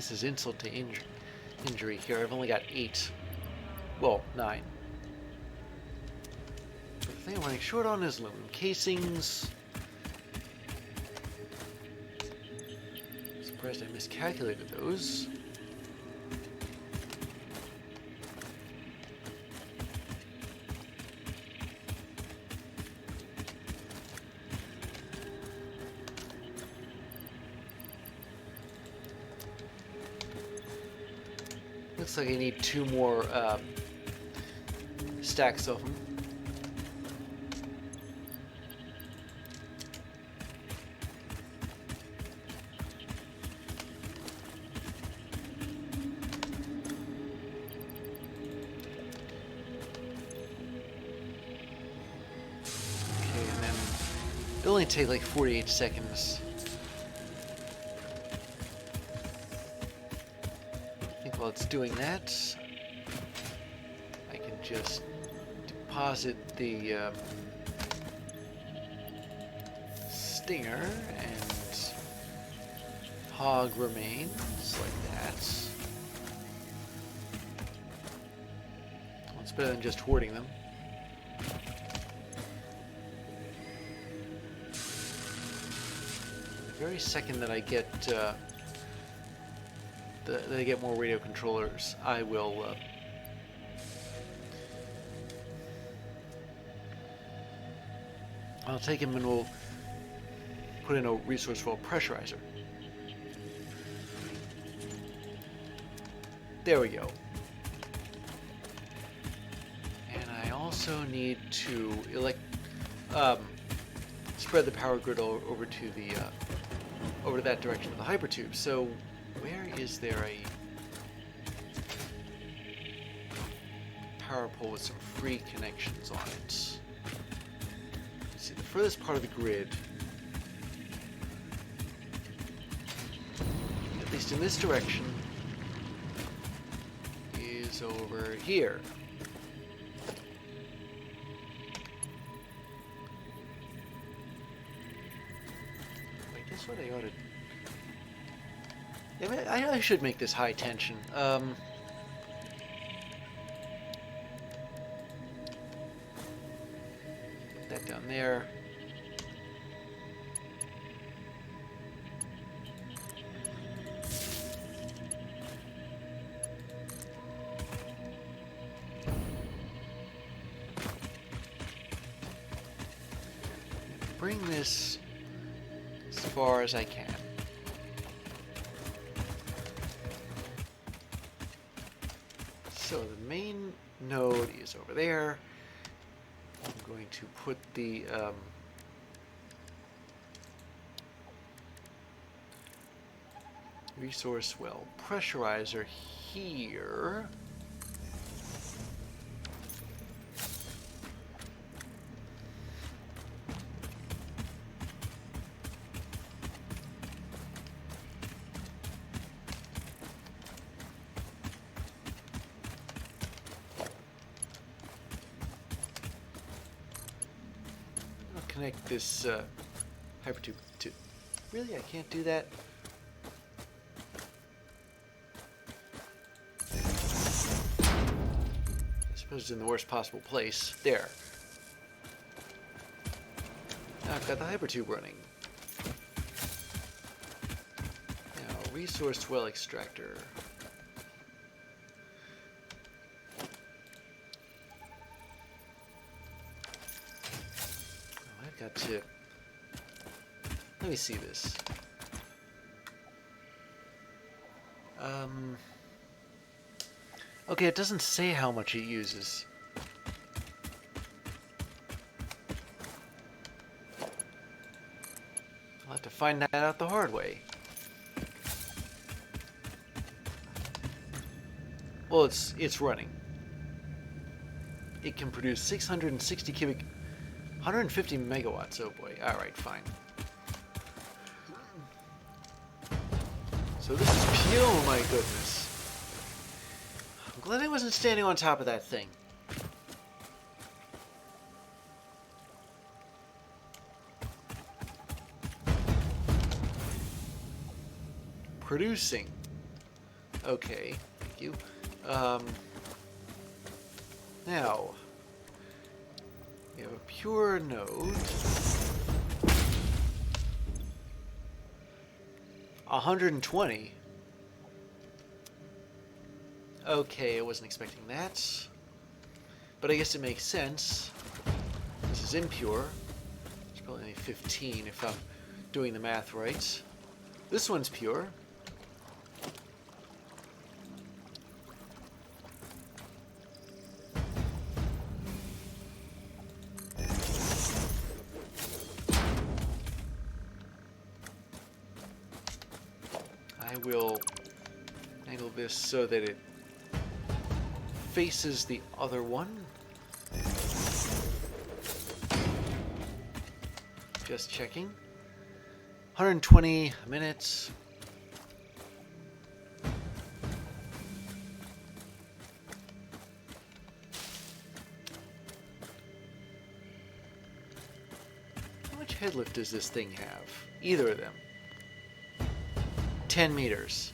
this is insult to injury here. I've only got 8. Well, 9. But the thing I'm running short on is aluminum casings. Surprised I miscalculated those. Looks like I need 2 more stacks of them. Okay, and then it'll only take like 48 seconds. While it's doing that, I can just deposit the stinger and hog remains like that. Well, it's better than just hoarding them. The very second that I get they get more radio controllers, I will I'll take him and we'll put in a resource vault pressurizer. There we go. And I also need to spread the power grid over to the over to that direction of the hypertube. So where is there a power pole with some free connections on it? Let's see, the furthest part of the grid, at least in this direction, is over here. I guess what I ought to... I should make this high tension. Put that down there. Bring this as far as I can. So the main node is over there. I'm going to put the resource well pressurizer here. Connect this hypertube to... Really? I can't do that? I suppose it's in the worst possible place. There. Now I've got the hypertube running. Now, resource well extractor. Got to... Let me see this. Okay, it doesn't say how much it uses. I'll have to find that out the hard way. Well, it's running. It can produce 660 cubic... 150 megawatts, oh boy. Alright, fine. So this is pure, oh my goodness. I'm glad I wasn't standing on top of that thing. Producing Okay, thank you. Now, we have a pure node. 120. Okay, I wasn't expecting that. But I guess it makes sense. This is impure. It's probably only 15 if I'm doing the math right. This one's pure. I will angle this so that it faces the other one. Just checking. 120 minutes. How much head lift does this thing have? Either of them. 10 meters.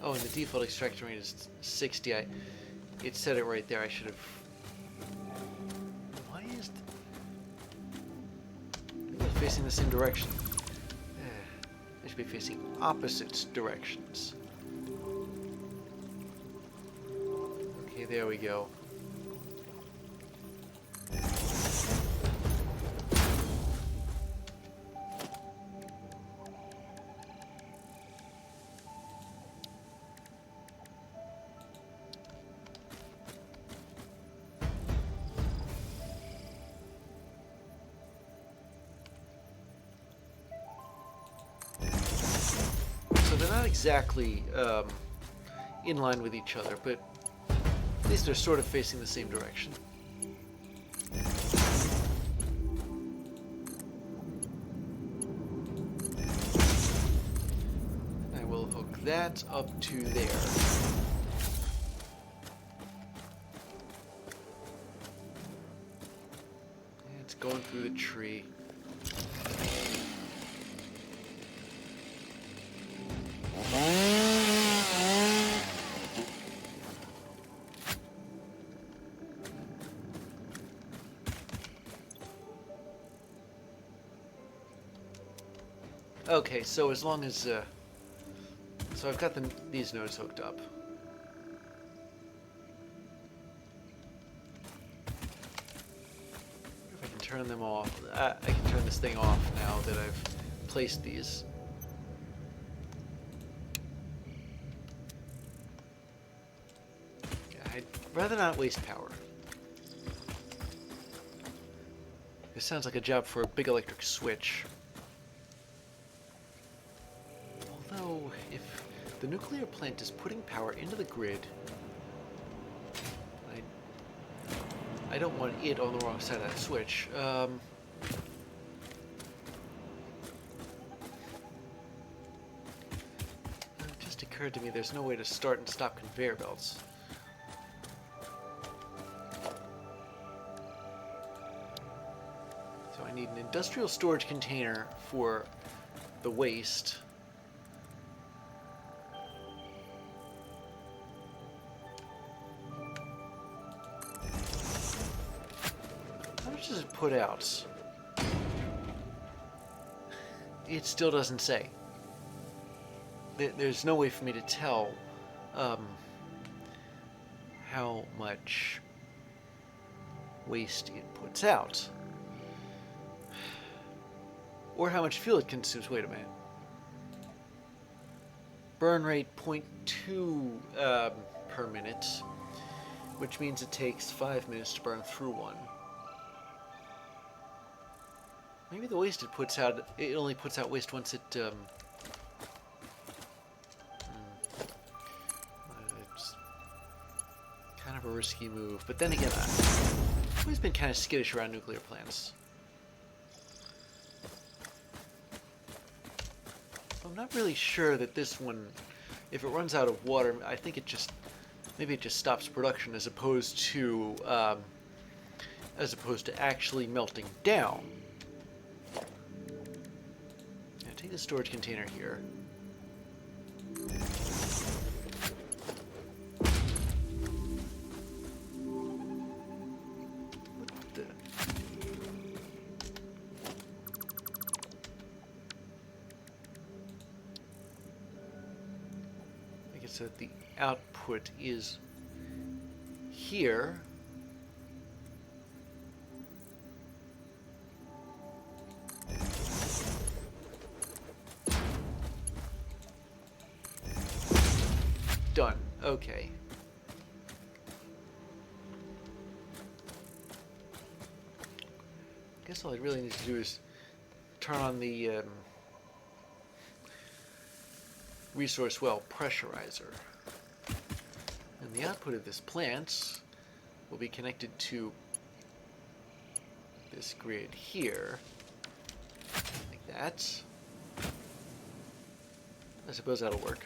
Oh, and the default extraction rate is 60. It said it right there. I should have. Why is it facing the same direction? They should be facing opposite directions. Okay, there we go. They're not exactly in line with each other, but at least they're sort of facing the same direction. I will hook that up to there. It's going through the tree. Okay, so as long as so I've got these nodes hooked up. If I can turn them off, I can turn this thing off now that I've placed these. I'd rather not waste power. This sounds like a job for a big electric switch. Although, if the nuclear plant is putting power into the grid, I don't want it on the wrong side of that switch. It just occurred to me there's no way to start and stop conveyor belts. So I need an industrial storage container for the waste. How much does it put out? It still doesn't say. There's no way for me to tell how much waste it puts out. Or how much fuel it consumes. Wait a minute. Burn rate 0.2 per minute, which means it takes 5 minutes to burn through one. Maybe the waste it puts out, it only puts out waste once it, it's kind of a risky move. But then again, I've always been kind of skittish around nuclear plants. I'm not really sure that this one, if it runs out of water, I think it just, maybe it just stops production as opposed to actually melting down. Take the storage container here. it so that the output is here. Done. Okay. Guess all I really need to do is turn on the resource well pressurizer. And the output of this plant will be connected to this grid here, like that. I suppose that'll work.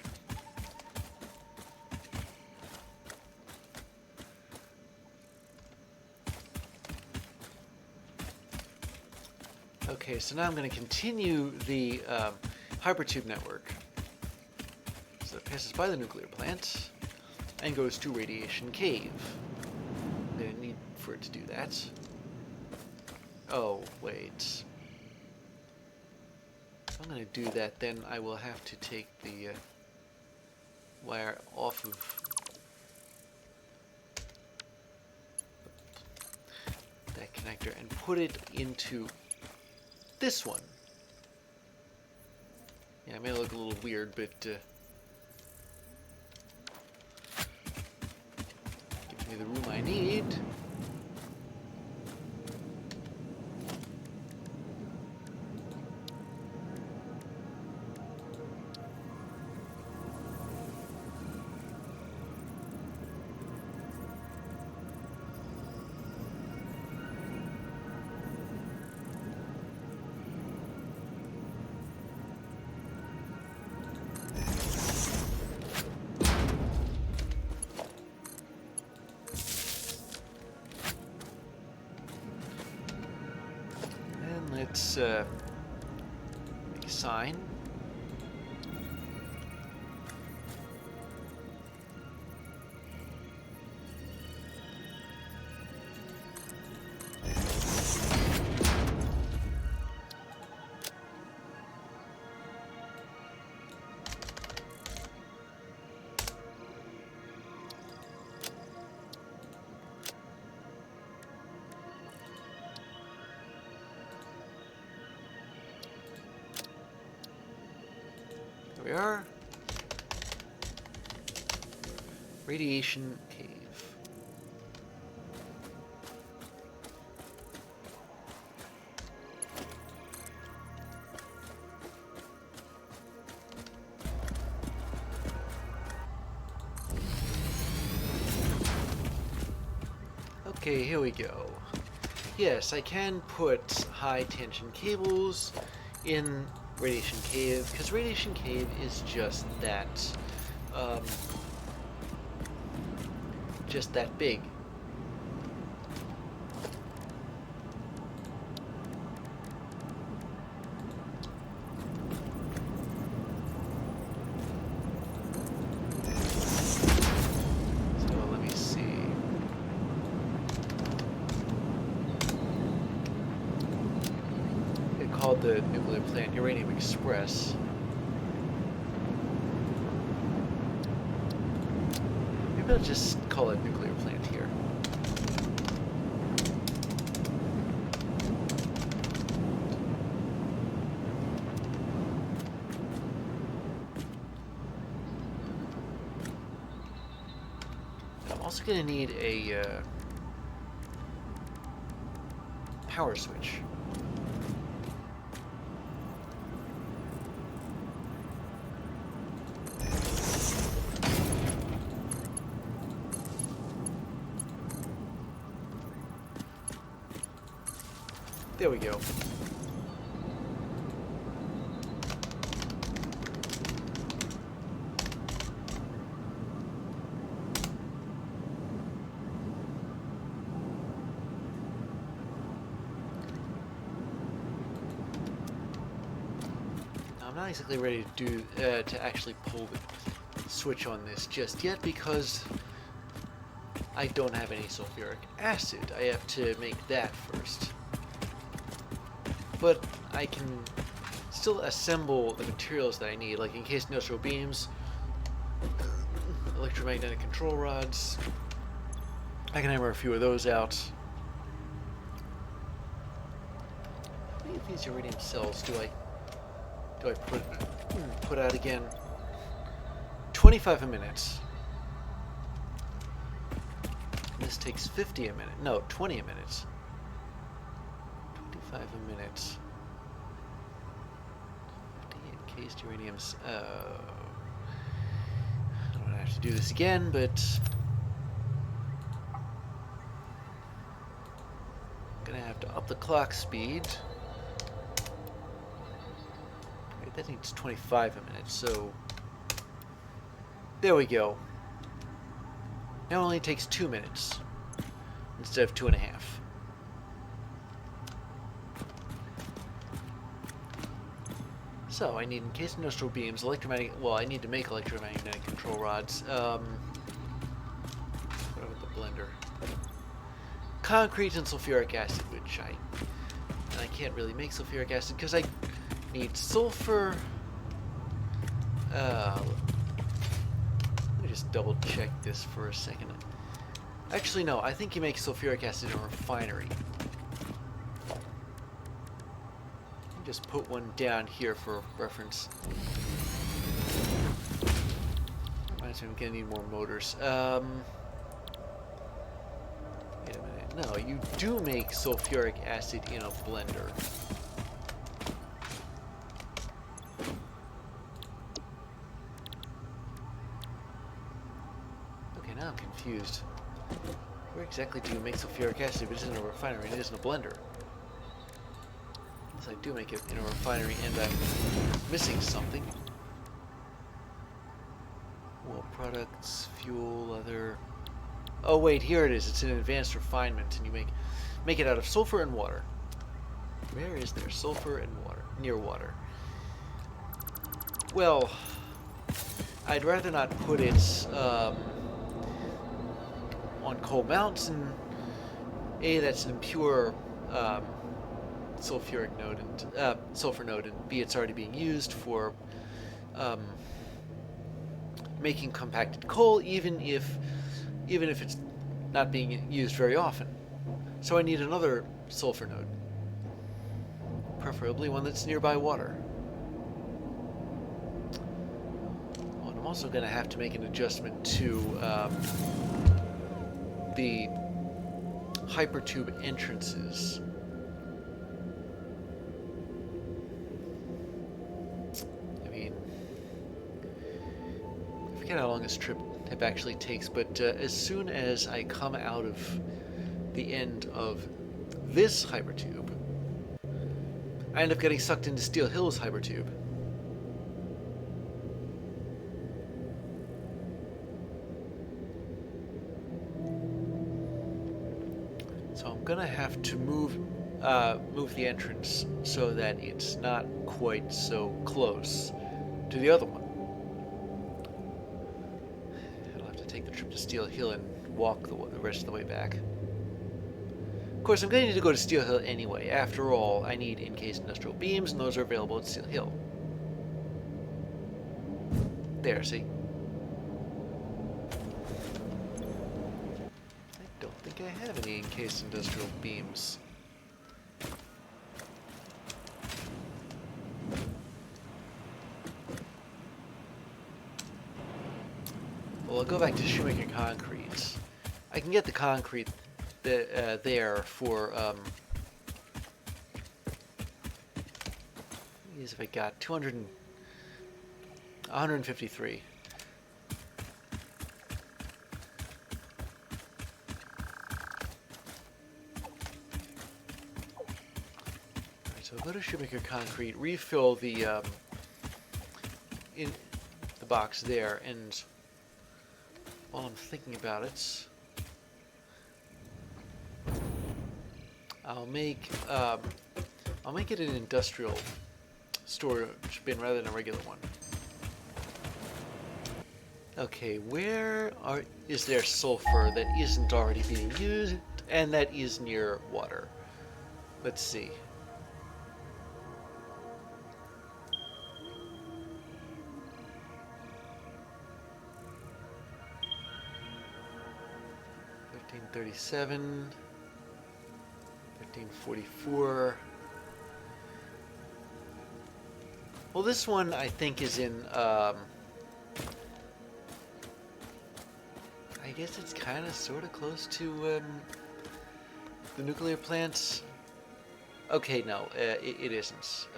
Okay, so now I'm going to continue the hypertube network. So it passes by the nuclear plant and goes to Radiation Cave. I'm going to need for it to do that. Oh, wait. If I'm going to do that, then I will have to take the wire off of that connector and put it into this one. Yeah, it may look a little weird, but gives me the room I need. Let's make a sign. There we are. Radiation Cave. Okay, here we go. Yes, I can put high tension cables in Radiation Cave, because Radiation Cave is just that big. So let me see. It called the nuclear plant Uranium Express. Maybe I'll just call it nuclear plant here. I'm also going to need a power switch. There we go. Now, I'm not exactly ready to do to actually pull the switch on this just yet because I don't have any sulfuric acid. I have to make that first. But I can still assemble the materials that I need, like encased industrial beams, electromagnetic control rods. I can hammer a few of those out. How many of these uranium cells do I put out again? 25 a minute. This takes 50 a minute. No, 20 a minute. 25 a minute. 50 encased uraniums. I don't have to do this again, but I'm gonna have to up the clock speed. Right, that needs 25 a minute, so there we go. Now it only takes 2 minutes instead of 2.5. So I need encased industrial beams, electromagnetic. Well, I need to make electromagnetic control rods. What about the blender? Concrete and sulfuric acid, which I can't really make sulfuric acid because I need sulfur. Let me just double check this for a second. Actually, no. I think you make sulfuric acid in a refinery. Just put one down here for reference. Reminds me I'm gonna need more motors. Wait a minute. No, you do make sulfuric acid in a blender. Okay, now I'm confused. Where exactly do you make sulfuric acid if it isn't a refinery and it isn't a blender? I do make it in a refinery and I'm missing something. Well, products, fuel, other... Oh wait, here it is. It's an advanced refinement and you make it out of sulfur and water. Where is there sulfur and water? Near water. Well, I'd rather not put it on Coal Mountain. A, that's an impure sulfuric node and sulfur node, and B, it's already being used for making compacted coal, even if it's not being used very often. So I need another sulfur node, preferably one that's nearby water. Oh, and I'm also going to have to make an adjustment to the hypertube entrances. I forget how long this trip actually takes, but as soon as I come out of the end of this hypertube, I end up getting sucked into Steel Hill's hypertube. So I'm gonna have to move the entrance so that it's not quite so close to the other one. Take the trip to Steel Hill and walk the rest of the way back. Of course, I'm going to need to go to Steel Hill anyway. After all, I need encased industrial beams, and those are available at Steel Hill. There, see? I don't think I have any encased industrial beams. Well, I'll go back to Shoemaker Concrete. I can get the concrete there for, if I got 153. Alright, so I'll go to Shoemaker Concrete, refill the, in the box there, and while I'm thinking about it, I'll make it an industrial storage bin rather than a regular one. Okay, where is there sulfur that isn't already being used and that is near water? Let's see. 1337, 1344. Well, this one I think is in, I guess it's kind of sort of close to the nuclear plants. Okay, no, it isn't.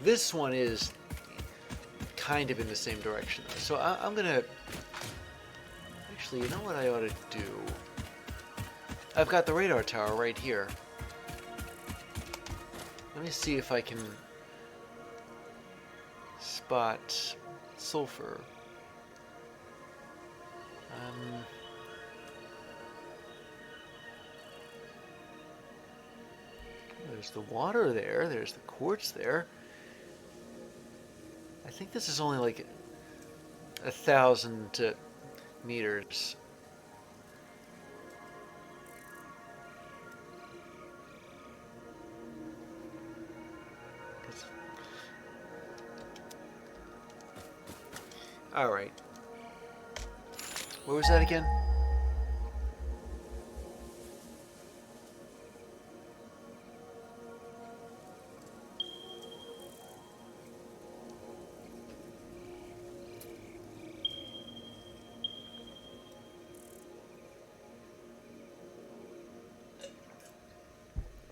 This one is kind of in the same direction, though. So I'm gonna... Actually, you know what I ought to do? I've got the radar tower right here. Let me see if I can spot sulfur. There's the water there. There's the quartz there. I think this is only like 1,000 meters. All right. What was that again?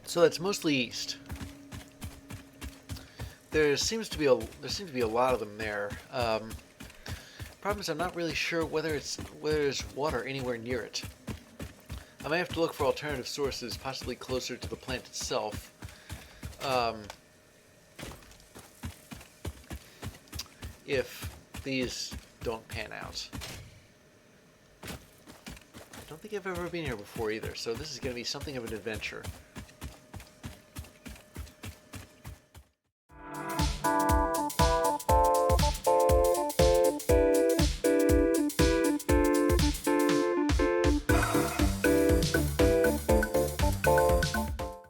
So it's mostly east. There seems to be a lot of them there. Problem is, I'm not really sure whether there's water anywhere near it. I may have to look for alternative sources, possibly closer to the plant itself. If these don't pan out. I don't think I've ever been here before either, so this is going to be something of an adventure.